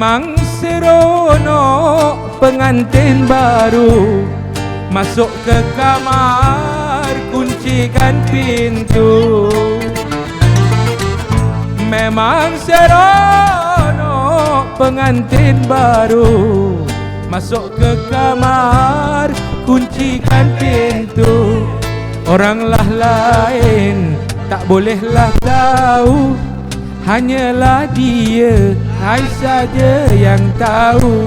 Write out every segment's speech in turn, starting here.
Memang seronok pengantin baru masuk ke kamar, kuncikan pintu. Memang seronok pengantin baru masuk ke kamar, kuncikan pintu. Oranglah lain tak bolehlah tahu, hanyalah dia, I saja yang tahu.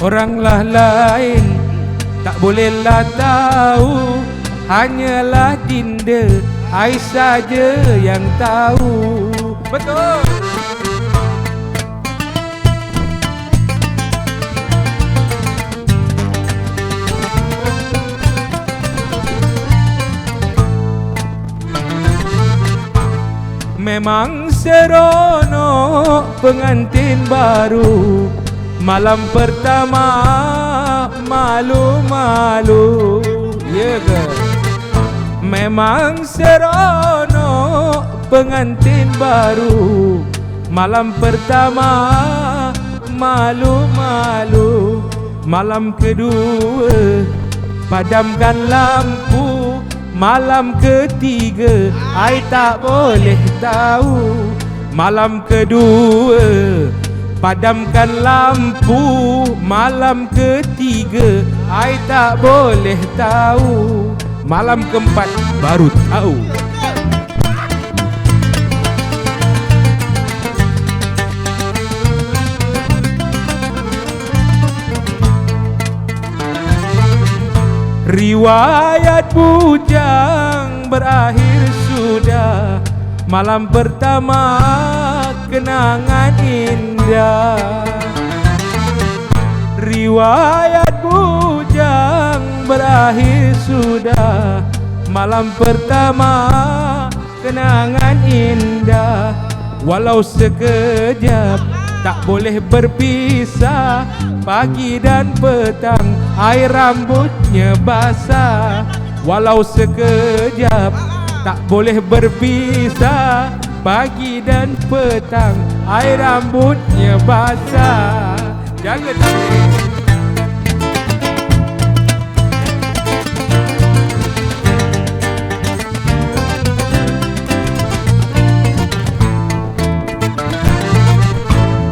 Oranglah lain tak bolehlah tahu, hanyalah Dinda, I saja yang tahu. Betul. Memang seronok pengantin baru malam pertama malu-malu, ya ke? Memang seronok pengantin baru malam pertama malu-malu. Malam kedua padamkan lampu, malam ketiga I tak boleh tahu. Malam kedua padamkan lampu, malam ketiga I tak boleh tahu. Malam keempat baru tahu. Riwayat bujang berakhir sudah, malam pertama kenangan indah. Riwayat bujang berakhir sudah, malam pertama kenangan indah. Walau sekejap tak boleh berpisah, pagi dan petang air rambutnya basah. Walau sekejap tak boleh berpisah, pagi dan petang air rambutnya basah. Jaga tangan.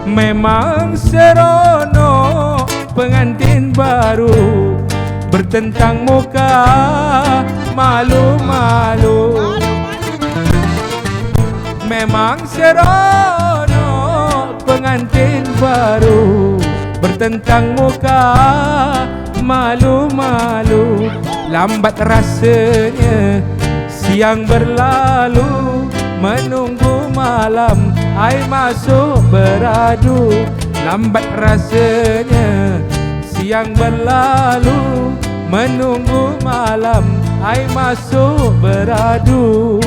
Memang seronok pengantin baru bertentang muka malu-malu. Memang seronok pengantin baru bertentang muka malu-malu. Lambat rasanya siang berlalu, menunggu malam I masuk beradu. Lambat rasanya siang berlalu, menunggu malam I masuk beradu.